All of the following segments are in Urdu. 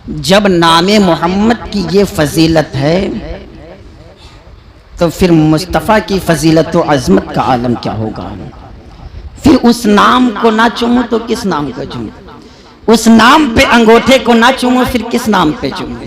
جب نام محمد کی یہ فضیلت ہے تو پھر مصطفیٰ کی فضیلت و عظمت کا عالم کیا ہوگا؟ پھر اس نام کو نہ چوموں تو کس نام کو چوموں؟ اس نام پہ انگوٹھے کو نہ چوموں پھر کس نام پہ چوموں؟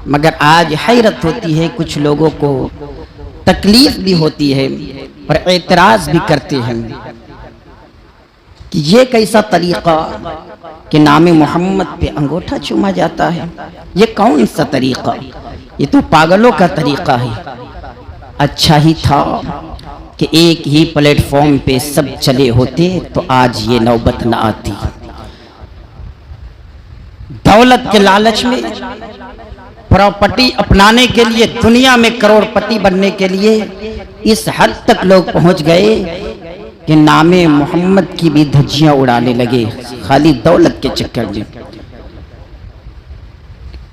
مگر آج حیرت ہوتی ہے، کچھ لوگوں کو تکلیف بھی ہوتی ہے اور اعتراض بھی کرتے ہیں کہ یہ کیسا طریقہ کہ نام محمد پہ انگوٹھا چوما جاتا ہے، یہ کون سا طریقہ؟ یہ تو پاگلوں کا طریقہ ہے۔ اچھا ہی تھا کہ ایک ہی پلیٹ فارم پہ سب چلے ہوتے تو آج یہ نوبت نہ آتی۔ دولت کے لالچ میں، پراپرٹی اپنانے کے لیے، دنیا میں کروڑ پتی بننے کے لیے اس حد تک لوگ پہنچ گئے کہ نام محمد کی بھی دھجیاں اڑانے لگے، خالی دولت کے چکر میں۔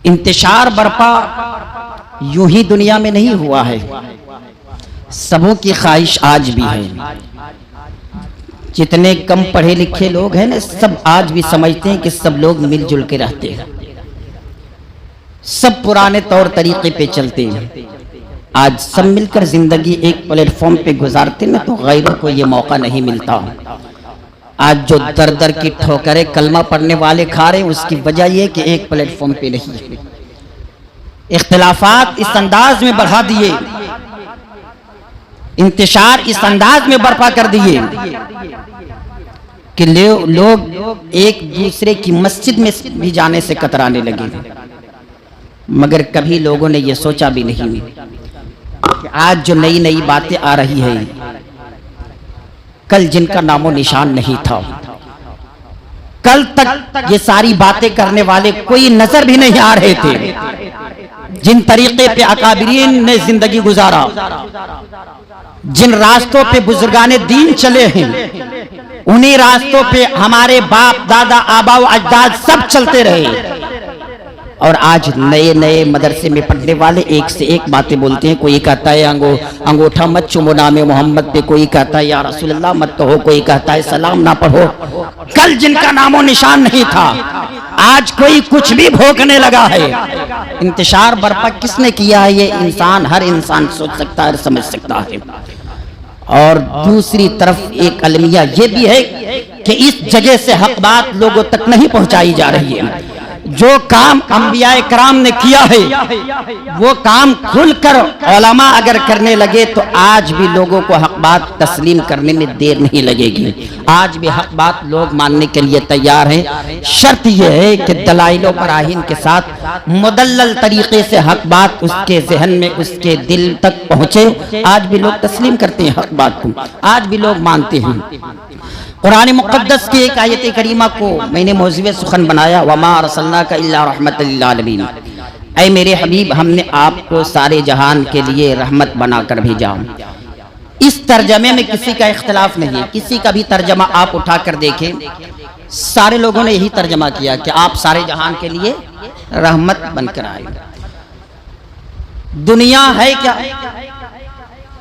انتشار برپا یوں ہی دنیا میں نہیں ہوا ہے، سبوں کی خواہش آج بھی ہے۔ جتنے کم پڑھے لکھے لوگ ہیں نا، سب آج بھی سمجھتے ہیں کہ سب لوگ مل جل کے رہتے ہیں، سب پرانے طور طریقے پہ چلتے ہیں۔ آج سب مل کر زندگی ایک پلیٹ فارم پہ گزارتے نا تو غیروں کو یہ موقع نہیں ملتا۔ آج جو در در کی ٹھوکریں کلمہ پڑھنے والے کھا رہے ہیں، اس کی وجہ یہ کہ ایک پلیٹ فارم پہ نہیں ہے۔ اختلافات اس انداز میں بڑھا دیے، انتشار اس انداز میں برپا کر دیے کہ لوگ ایک دوسرے کی مسجد میں بھی جانے سے کترانے لگے۔ مگر کبھی لوگوں نے یہ سوچا بھی نہیں کہ آج جو نئی نئی باتیں آ رہی ہیں، کل جن کا نام و نشان نہیں تھا، کل تک یہ ساری باتیں کرنے والے کوئی نظر بھی نہیں آ رہے تھے۔ جن طریقے پہ اکابرین نے زندگی گزارا، جن راستوں پہ بزرگان دین چلے ہیں، انہی راستوں پہ ہمارے باپ دادا آبا و اجداد سب چلتے رہے۔ اور آج نئے نئے مدرسے میں پڑھنے والے ایک سے ایک باتیں بولتے ہیں۔ کوئی کہتا ہے انگوٹھا مت چومو نام محمد پہ، کوئی کہتا ہے یا رسول اللہ مت کہو، کوئی کہتا ہے سلام نہ پڑھو۔ کل جن کا نام و نشان نہیں تھا، آج کوئی کچھ بھی بھونکنے لگا ہے۔ انتشار برپا کس نے کیا ہے؟ یہ انسان، ہر انسان سوچ سکتا ہے اور سمجھ سکتا ہے۔ اور دوسری طرف ایک المیہ یہ بھی ہے کہ اس جگہ سے حق بات لوگوں تک نہیں پہنچائی جا رہی ہے۔ جو کام انبیاء کرام نے کیا ہے وہ کام کھل کر علماء اگر کرنے لگے تو آج بھی لوگوں کو حق بات تسلیم کرنے میں دیر نہیں لگے گی۔ آج بھی حق بات لوگ ماننے کے لیے تیار ہیں، شرط یہ ہے کہ دلائل و براہین کے ساتھ مدلل طریقے سے حق بات اس کے ذہن میں، اس کے دل تک پہنچے۔ آج بھی لوگ تسلیم کرتے ہیں حق بات کو، آج بھی لوگ مانتے ہیں۔ قرآن مقدس کی ایک آیت کریمہ کو میں نے موضوع سخن بنایا، وَمَا أَرْسَلْنَاكَ إِلَّا رَحْمَةً لِلْعَالَمِينَ۔ اے میرے حبیب، ہم نے آپ کو سارے جہان کے لیے رحمت بنا کر بھیجا۔ اس ترجمے میں کسی کا اختلاف نہیں، کسی کا بھی ترجمہ آپ اٹھا کر دیکھیں، سارے لوگوں نے یہی ترجمہ کیا کہ آپ سارے جہان کے لیے رحمت بن کر آئے۔ دنیا ہے کیا؟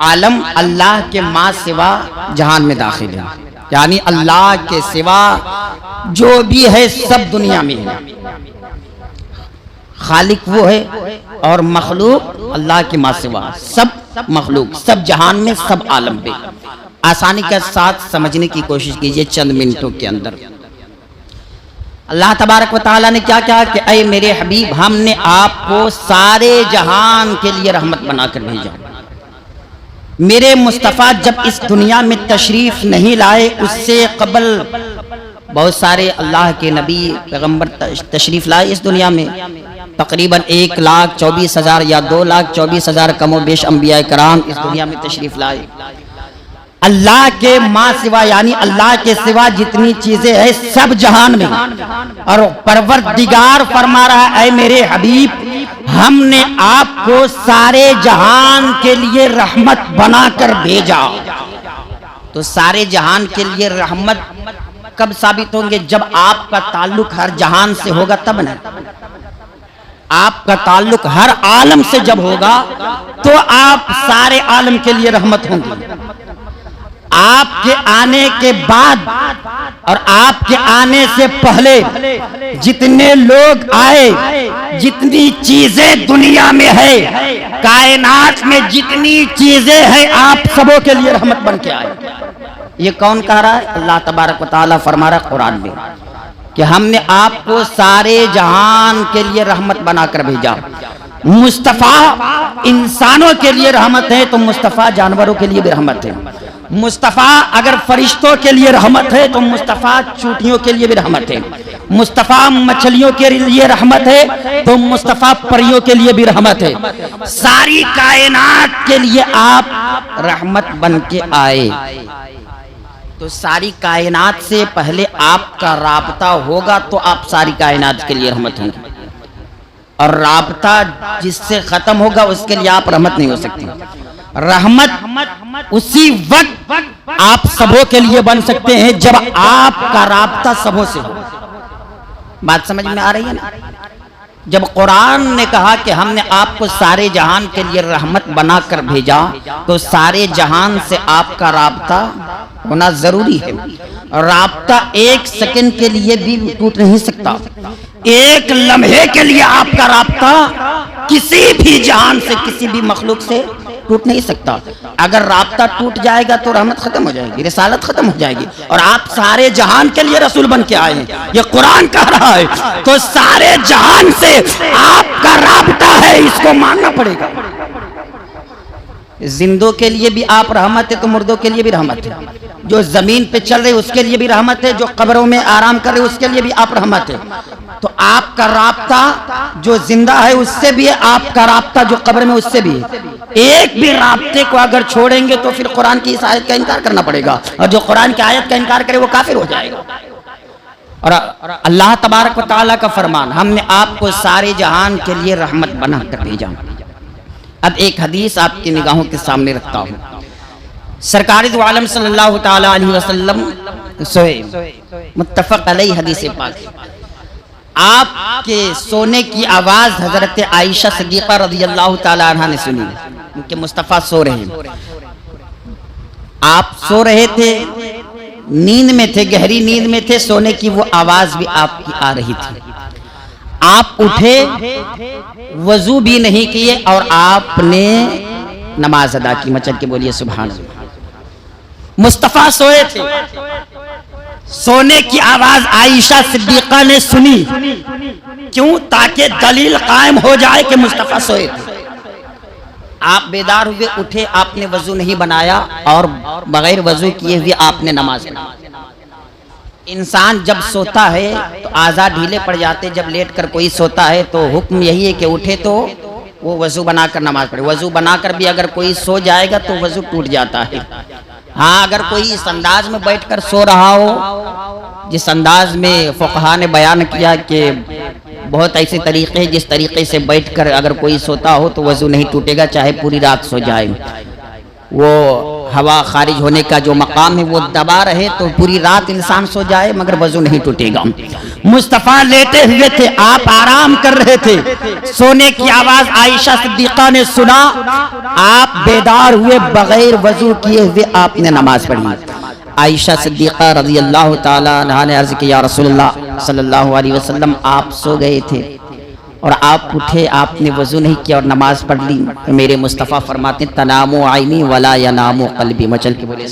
عالم اللہ کے ماں سوا جہان میں داخل ہے، یعنی اللہ کے سوا جو بھی ہے سب دنیا میں ہے۔ خالق وہ ہے اور مخلوق اللہ کے ماں سوا، سب مخلوق، سب جہان میں، سب عالم پہ۔ آسانی کے ساتھ سمجھنے کی کوشش کیجئے چند منٹوں کے اندر۔ اللہ تبارک و تعالیٰ نے کیا کہا کہ اے میرے حبیب، ہم نے آپ کو سارے جہان کے لیے رحمت بنا کر بھیجا۔ میرے مصطفیٰ جب اس دنیا میں تشریف نہیں لائے، اس سے قبل بہت سارے اللہ کے نبی پیغمبر تشریف لائے اس دنیا میں، تقریباً 1,24,000 یا 2,24,000 کم و بیش انبیاء کرام اس دنیا میں تشریف لائے۔ اللہ کے ماں سوا، یعنی اللہ کے سوا جتنی چیزیں ہیں سب جہان میں، اور پروردگار فرما رہا ہے اے میرے حبیب، ہم نے آپ کو سارے جہان کے لیے رحمت بنا کر بھیجا۔ تو سارے جہان کے لیے رحمت کب ثابت ہوں گے؟ جب آپ کا تعلق ہر جہان سے ہوگا تب نا۔ آپ کا تعلق ہر عالم سے جب ہوگا تو آپ سارے عالم کے لیے رحمت ہوں گی۔ آپ کے آنے کے بعد اور آپ کے آنے سے پہلے جتنے لوگ آئے، جتنی چیزیں دنیا میں ہے، کائنات میں جتنی چیزیں ہیں، آپ سبوں کے لیے رحمت بن کے آئے۔ یہ کون کہہ رہا ہے؟ اللہ تبارک و تعالیٰ فرما رہا ہے قرآن میں کہ ہم نے آپ کو سارے جہان کے لیے رحمت بنا کر بھیجا۔ مصطفیٰ انسانوں کے لیے رحمت ہے تو مصطفیٰ جانوروں کے لیے بھی رحمت ہے۔ مصطفیٰ اگر فرشتوں کے لیے رحمت ہے تو مصطفیٰ چونٹیوں کے لیے بھی رحمت ہے۔ مصطفیٰ مچھلیوں کے لیے رحمت ہے تو مصطفیٰ پریوں کے لیے بھی رحمت ہے۔ ساری کائنات کے لیے آپ رحمت بن کے آئے، تو ساری کائنات سے پہلے آپ کا رابطہ ہوگا تو آپ ساری کائنات کے لیے رحمت ہوں گے، اور رابطہ جس سے ختم ہوگا اس کے لیے آپ رحمت نہیں ہو سکتی۔ رحمت اسی وقت آپ سبوں کے لیے بن سکتے ہیں جب آپ کا رابطہ سبوں سے ہو۔ بات سمجھ میں آ رہی ہے نا؟ جب قرآن نے کہا کہ ہم نے آپ کو سارے جہان کے لیے رحمت بنا کر بھیجا تو سارے جہان سے آپ کا رابطہ ہونا ضروری ہے۔ رابطہ ایک سیکنڈ کے لیے بھی ٹوٹ نہیں سکتا، ایک لمحے کے لیے آپ کا رابطہ کسی بھی جہان سے، کسی بھی مخلوق سے ٹوٹ نہیں سکتا۔ اگر رابطہ ٹوٹ جائے گا تو رحمت ختم ہو جائے گی، رسالت ختم ہو جائے گی، اور آپ سارے جہان کے لیے رسول بن کے آئے ہیں، یہ قرآن کہہ رہا ہے۔ تو سارے جہان سے آپ کا رابطہ ہے، اس کو ماننا پڑے گا۔ زندوں کے لیے بھی آپ رحمت ہے تو مردوں کے لیے بھی رحمت ہے، جو زمین پہ چل رہے اس کے لیے بھی رحمت ہے، جو قبروں میں آرام کر رہے اس کے لیے بھی آپ رحمت ہے۔ تو آپ کا رابطہ جو زندہ ہے اس سے بھی ہے، آپ کا رابطہ جو قبر میں اس سے بھی ہے۔ ایک بھی رابطے کو اگر چھوڑیں گے تو پھر قرآن کی اس آیت کا انکار کرنا پڑے گا، اور جو قرآن کی آیت کا انکار کرے وہ کافر ہو جائے گا۔ اور اللہ تبارک و تعالیٰ کا فرمان، ہم نے آپ کو سارے جہان کے لیے رحمت بنا کر بھیجا۔ اب ایک حدیث آپ کی نگاہوں کے سامنے رکھتا ہوں۔ سرکار دو عالم صلی اللہ تعالی علیہ وسلم سوئے، متفق علیہ حدیث پاک، آپ کے سونے کی آواز حضرت عائشہ صدیقہ رضی اللہ تعالی عنہ نے سنی کہ مصطفیٰ سو رہے ہیں۔ آپ سو رہے تھے، نیند میں تھے، گہری نیند میں تھے، سونے کی وہ آواز بھی آپ کی آ رہی تھی۔ آپ اٹھے، وضو بھی نہیں کیے، اور آپ نے نماز ادا کی۔ مچل کے بولیے سبحان اللہ۔ مصطفیٰ سوئے تھے، سونے کی آواز عائشہ صدیقہ نے سنی، کیوں؟ تاکہ دلیل قائم ہو جائے کہ مصطفیٰ سوئے تھے۔ آپ بیدار ہوئے، اٹھے، آپ نے وضو نہیں بنایا، اور بغیر وضو کیے ہوئے آپ نے نماز پڑھی۔ انسان جب سوتا ہے تو اعضاء ڈھیلے پڑ جاتے، جب لیٹ کر کوئی سوتا ہے تو حکم یہی ہے کہ اٹھے تو وہ وضو بنا کر نماز پڑھے۔ وضو بنا کر بھی اگر کوئی سو جائے گا تو وضو ٹوٹ جاتا ہے۔ ہاں، اگر کوئی اس انداز میں بیٹھ کر سو رہا ہو جس انداز میں فقہا نے بیان کیا کہ بہت ایسے طریقے ہیں جس طریقے سے بیٹھ کر اگر کوئی سوتا ہو تو وضو نہیں ٹوٹے گا، چاہے پوری رات سو جائے۔ وہ ہوا خارج ہونے کا جو مقام ہے وہ دبا رہے تو پوری رات انسان سو جائے مگر وضو نہیں ٹوٹے گا۔ مصطفیٰ لیٹے ہوئے تھے، آپ آرام کر رہے تھے، سونے کی آواز عائشہ صدیقہ نے سنا، آپ بیدار ہوئے، بغیر وضو کیے ہوئے آپ نے نماز پڑھی۔ عائشہ صدیقہ رضی اللہ تعالی عنہا نے عرض کی، یا رسول اللہ صلی اللہ علیہ وسلم، آپ سو گئے تھے اور آپ اٹھے، آپ نے وضو نہیں کیا اور نماز پڑھ لی۔ میرے مصطفیٰ فرماتے ہیں، تنام عینی ولا ینام قلبی۔ مچل کے بولے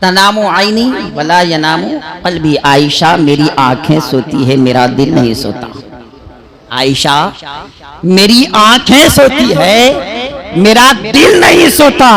تنام عینی ولا ینام قلبی، عائشہ میری آنکھیں سوتی ہے، میرا دل نہیں سوتا۔ عائشہ میری آنکھیں سوتی ہے، میرا دل نہیں سوتا،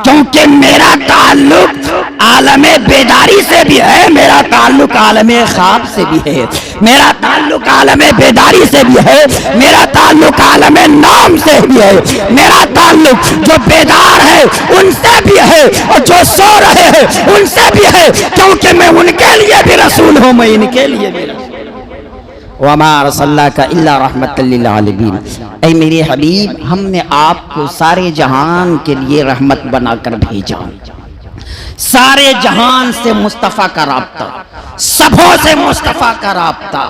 کیونکہ میرا تعلق عالم بیداری سے بھی ہے، میرا تعلق عالم خواب سے بھی ہے، میرا تعلق عالم بیداری سے بھی ہے، میرا تعلق عالم نام سے بھی ہے، میرا تعلق جو بیدار ہے ان سے بھی ہے اور جو سو رہے ہیں ان سے بھی ہے، کیونکہ میں ان کے لیے بھی رسول ہوں، میں ان کے لیے بھی رسول ہوں۔ وَمَا أَرْسَلْنَاكَ إِلَّا رَحْمَةً لِّلْعَالَمِينَ، اے میرے حبیب، ہم نے آپ کو سارے جہان کے لیے رحمت بنا کر بھیجا۔ سارے جہان سے مصطفیٰ کا رابطہ، سبوں سے مصطفیٰ کا رابطہ،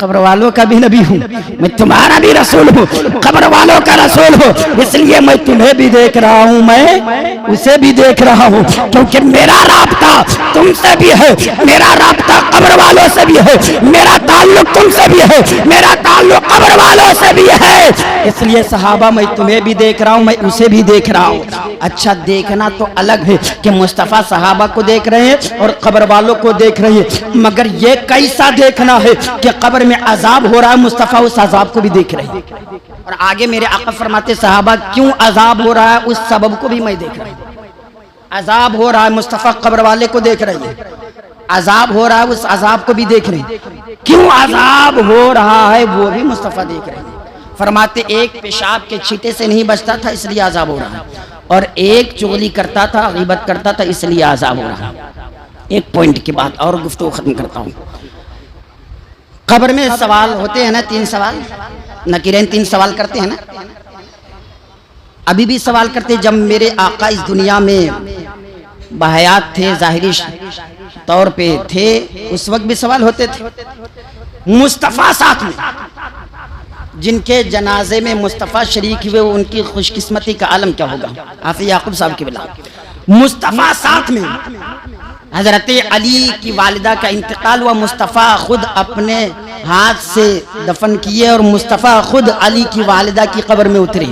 قبر والوں کا بھی نبی ہوں، میں تمہارا بھی رسول ہوں، قبر والوں کا رسول ہوں، اس لیے میں تمہیں بھی دیکھ رہا ہوں، میں اسے بھی دیکھ رہا ہوں، کیونکہ میرا رابطہ تم سے بھی ہے، میرا رابطہ قبر والوں سے بھی ہے، میرا تعلق تم سے بھی ہے، میرا تعلق قبر والوں سے بھی ہے، اس لیے صحابہ میں تمہیں بھی دیکھ رہا ہوں، میں اسے بھی دیکھ رہا ہوں۔ اچھا دیکھنا تو الگ ہے کہ مصطفیٰ صحابہ کو دیکھ رہے ہیں اور قبر والوں کو دیکھ رہے ہیں، مگر یہ کیسا دیکھنا ہے کہ قبر میں عذاب ہو رہا ہے، مصطفیٰ اس عذاب کو بھی دیکھ رہے ہیں، اور آگے میرے آقا فرماتے صحابہ کیوں عذاب ہو رہا ہے اس سبب کو بھی میں دیکھ رہا ہوں۔ عذاب ہو رہا ہے، مصطفیٰ قبر والے کو دیکھ رہے ہیں، عذاب ہو رہا ہے اس عذاب کو بھی دیکھ رہے ہیں، کیوں عذاب ہو رہا ہے وہ بھی مصطفیٰ دیکھ رہے ہیں۔ فرماتے ایک پیشاب کے چھینٹے سے نہیں بچتا تھا اس لیے عذاب ہو رہا ہے، اور ایک چغلی کرتا تھا، غیبت کرتا تھا اس لیے عذاب ہو رہا ہے۔ ایک پوائنٹ کی بات اور گفتگو ختم کرتا ہوں۔ قبر میں سوال ہوتے ہیں نا، 3 سوال، نکیرین 3 سوال کرتے ہیں نا، ابھی بھی سوال کرتے، جب میرے آقا اس دنیا میں بحیات تھے، ظاہری طور پہ تھے، اس وقت بھی سوال ہوتے تھے۔ مصطفیٰ ساتھ میں، جن کے جنازے میں مصطفیٰ شریک ہوئے ان کی خوش قسمتی کا عالم کیا ہوگا؟ حافظ یعقوب صاحب کی بلا، مصطفیٰ ساتھ میں، حضرت علی کی والدہ کا انتقال ہوا، مصطفیٰ خود اپنے ہاتھ سے دفن کیے اور مصطفیٰ خود علی کی والدہ کی قبر میں اترے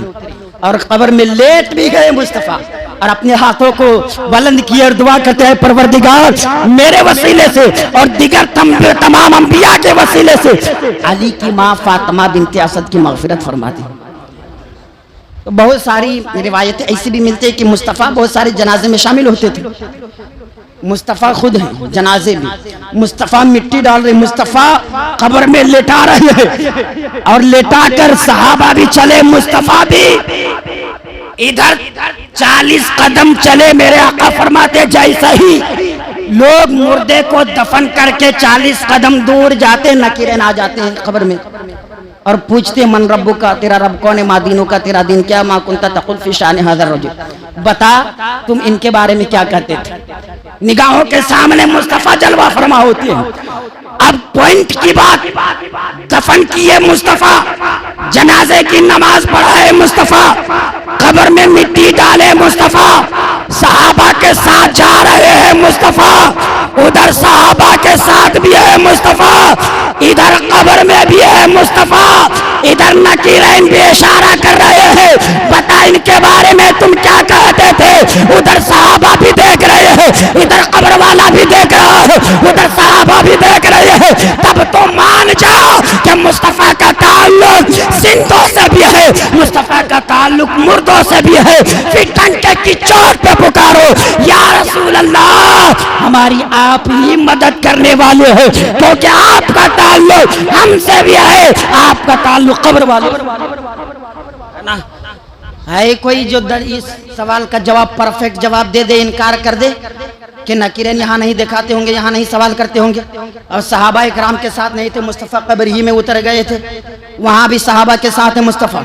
اور قبر میں لیٹ بھی گئے مصطفیٰ، اور اپنے ہاتھوں کو بلند کیے اور دعا کرتے ہیں پروردگار میرے وسیلے سے اور دیگر تمام انبیاء کے وسیلے سے علی کی ماں فاطمہ بنت اسد کی مغفرت فرما دی۔ تو بہت ساری روایتیں ایسی بھی ملتی ہیں کہ مصطفیٰ بہت سارے جنازے میں شامل ہوتے تھے، مصطفیٰ خود ہیں جنازے میں، مصطفیٰ مٹی ڈال رہے، مصطفیٰ قبر میں لٹا رہے ہیں اور لٹا کر صحابہ بھی چلے، مصطفیٰ بھی ادھر 40 قدم چلے، میرے آقا فرماتے جیسا ہی لوگ مردے کو دفن کر کے 40 قدم دور جاتے، نکیرین آ جاتے ہیں قبر میں اور پوچھتے من ربو کا، تیرا رب کون ہے، ما دینو کا، تیرا دین کیا، ما کنتا تقول فی شان ھذا الرجل، بتا تم ان کے بارے میں کیا کہتے تھے۔ نگاہوں کے سامنے مصطفیٰ جلوہ فرما ہوتے ہیں۔ اب پوائنٹ کی بات، دفن کیے مصطفیٰ، جنازے کی نماز پڑھائے مصطفیٰ، قبر میں مٹی ڈالے مصطفیٰ، صحابہ کے ساتھ جا رہے ہیں مصطفیٰ، ادھر صحابہ کے ساتھ بھی ہے مصطفیٰ، ادھر قبر میں بھی ہے مصطفیٰ، ادھر نکیرین بھی اشارہ کر رہے ہیں، بتا ان کے بارے میں تم کیا کہتے تھے، ادھر صحابہ بھی دیکھ رہے ہیں، ادھر قبر والا بھی دیکھ رہا ہے، ادھر صحابہ بھی دیکھ رہے ہیں، تب تو مان جاؤ کہ مصطفیٰ کا تعلق زندوں سے بھی ہے، مصطفیٰ کا تعلق مردوں سے بھی ہے، پھر ڈنکے کی چوٹ پہ پکارو یا رسول اللہ، ہماری آپ ہی مدد کرنے والے ہیں، کیونکہ آپ کا تعلق ہم سے بھی ہے، آپ کا تعلق قبر والے ہے۔ کوئی جو اس سوال کا جواب پرفیکٹ جواب دے دے، انکار کر دے کہ نکیرین یہاں نہیں دکھاتے ہوں گے، یہاں نہیں سوال کرتے ہوں گے، اور صحابہ اکرام کے ساتھ نہیں تھے، مصطفیٰ قبر ہی میں اتر گئے تھے، وہاں بھی صحابہ کے ساتھ ہے مصطفیٰ،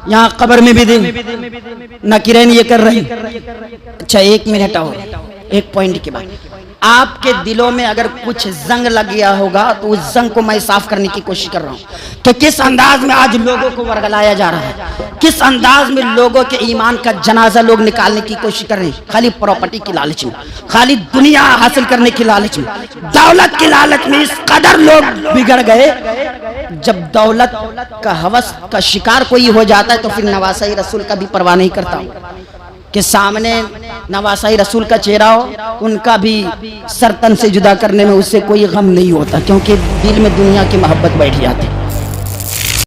یہاں قبر میں بھی دیں نکیرین یہ کر رہی۔ اچھا ایک منٹ اور ایک پوائنٹ کے بعد، آپ کے دلوں میں اگر کچھ زنگ لگ گیا ہوگا تو اس زنگ کو میں صاف کرنے کی کوشش کر رہا ہوں کہ کس انداز میں آج لوگوں کو ورگلایا جا رہا ہے، کس انداز میں لوگوں کے ایمان کا جنازہ لوگ نکالنے کی کوشش کر رہے ہیں، خالی پراپرٹی کی لالچ میں، خالی دنیا حاصل کرنے کی لالچ میں، دولت کی لالچ میں اس قدر لوگ بگڑ گئے۔ جب دولت کا ہوس کا شکار کوئی ہو جاتا ہے تو پھر نواسہ رسول کا بھی پرواہ نہیں کرتا کہ سامنے نواسہ رسول کا چہرہ ہو، ان کا بھی سر تن سے جدا کرنے میں اس سے کوئی غم نہیں ہوتا، کیونکہ دل میں دنیا کی محبت بیٹھ جاتی ہے۔